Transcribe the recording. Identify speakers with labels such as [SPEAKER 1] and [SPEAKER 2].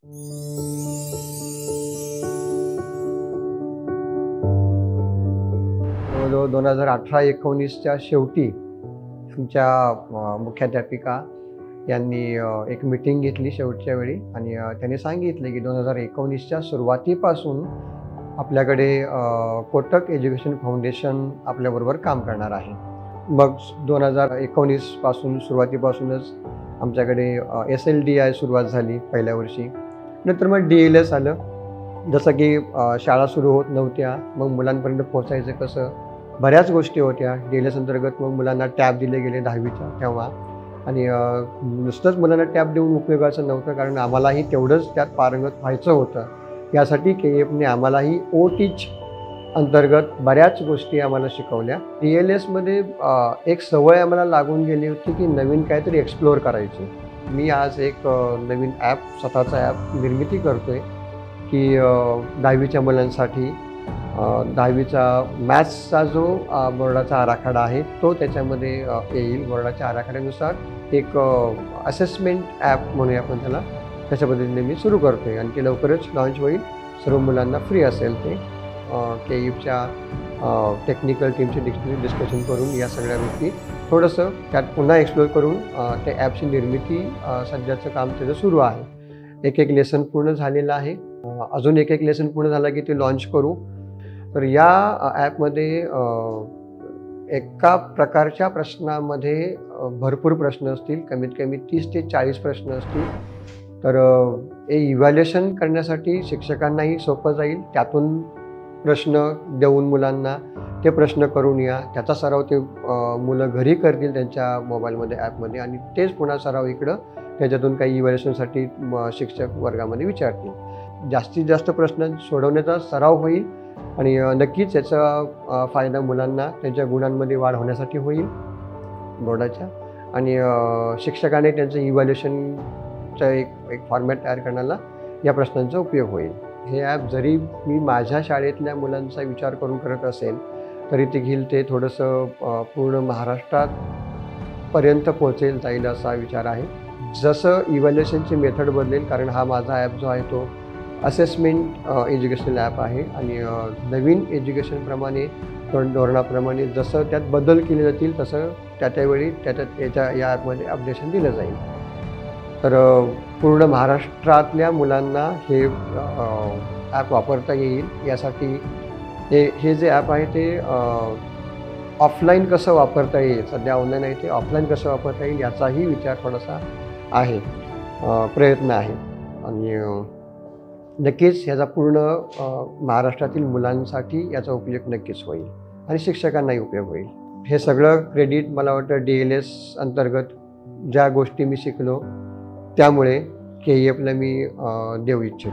[SPEAKER 1] जवळजवळ 2018-19च्या शेवटी तुमच्या मुख्याध्यापिका यांनी एक मीटिंग घेतली शेवटच्या वेळी आणि त्यांनी सांगितले की 2019च्या सुरुवातीपासून आपल्याकडे कोटक एज्युकेशन फाउंडेशन आपल्याबरोबर काम करणार आहे। मग 2019 पासून सुरुवातीपासूनच आमच्याकडे SLDI सुरुवात झाली पहिल्या वर्षी। नंतर मग DLS आलं। जसं की शाळा सुरू होत नव्हत्या, मग मुलांपर्यंत पोहोचायचं कसं, बऱ्याच गोष्टी होत्या। DLS अंतर्गत मग मुलांना टॅब दिले गेले 10वीच्या तेव्हा, आणि नुसतंच मुलांना टॅब देऊन उपयोगाचं नव्हतं, कारण आम्हालाही तेवढंच त्यात पारंगत व्हायचं होतं। यासाठी KEFने आम्हालाही OTeach अंतर्गत बऱ्याच गोष्टी आम्हाला शिकवल्या। DLSमध्ये एक सवय आम्हाला लागून गेली होती की नवीन काहीतरी एक्सप्लोअर करायची। मी आज एक नवीन स्वतःचा ॲप निर्मिती करतोय की 10वीच्या मुलांसाठी 10वीचा मॅथ्सचा जो बोर्डाचा आराखडा आहे तो त्याच्यामध्ये येईल। बोर्डाच्या आराखड्यानुसार एक असेसमेंट ॲप म्हणूया आपण त्याला, त्याच्या पद्धतीने मी सुरू करतोय आणि ते लवकरच लॉन्च होईल। सर्व मुलांना फ्री असेल ते। KEFच्या टेक्निकल टीमची डिस्कशन करून या सगळ्या गोष्टी थोडंसं त्यात पुन्हा एक्सप्लोअर करून त्या ॲपची निर्मिती सध्याचं काम त्याचं सुरू आहे। एक लेसन पूर्ण झालेलं आहे, अजून एक लेसन पूर्ण झाला की ते लॉन्च करू। तर या ॲपमध्ये एका प्रकारच्या प्रश्नामध्ये भरपूर प्रश्न असतील, कमीत कमी 30 ते 40 प्रश्न असतील। तर हे इव्हॅल्युएशन करण्यासाठी शिक्षकांनाही सोपं जाईल। त्यातून प्रश्न देऊन मुलांना ते प्रश्न करून या, त्याचा सराव ते मुलं घरी करतील त्यांच्या मोबाईलमध्ये ॲपमध्ये, आणि तेच पुन्हा सराव इकडं त्याच्यातून काही इव्हॅल्युएशनसाठी शिक्षक वर्गामध्ये विचारतील। जास्तीत जास्त प्रश्न सोडवण्याचा सराव होईल आणि नक्कीच याचा फायदा मुलांना त्यांच्या गुणांमध्ये वाढ होण्यासाठी होईल बोर्डाच्या, आणि शिक्षकाने त्यांचं इव्हॅल्युएशनचं एक फॉर्मॅट तयार करण्याला या प्रश्नांचा उपयोग होईल। हे ॲप जरी मी माझ्या शाळेतल्या मुलांचा विचार करून करत असेल तरी देखील ते थोडंसं पूर्ण महाराष्ट्रापर्यंत पोहोचेल जाईल असा विचार आहे। जसं इव्हॅल्युएशनची मेथड बदलेल, कारण हा माझा ॲप जो आहे तो असेसमेंट एज्युकेशनल ॲप आहे आणि नवीन एज्युकेशनप्रमाणे धोरणाप्रमाणे जसं त्यात बदल केले जातील तसं त्यावेळी या ॲपमध्ये अपडेशन दिलं जाईल। तर पूर्ण महाराष्ट्रातल्या मुलांना हे ॲप वापरता येईल। यासाठी हे जे ॲप आहे ते ऑफलाईन कसं वापरता येईल, सध्या ऑनलाईन आहे ते ऑफलाईन कसं वापरता येईल याचाही विचार थोडासा आहे, प्रयत्न आहे, आणि नक्कीच ह्याचा पूर्ण महाराष्ट्रातील मुलांसाठी याचा उपयोग नक्कीच होईल आणि शिक्षकांनाही उपयोग होईल। हे सगळं क्रेडिट मला वाटतं DLS अंतर्गत ज्या गोष्टी मी शिकलो त्यामुळे KEFला मी देऊ इच्छितो।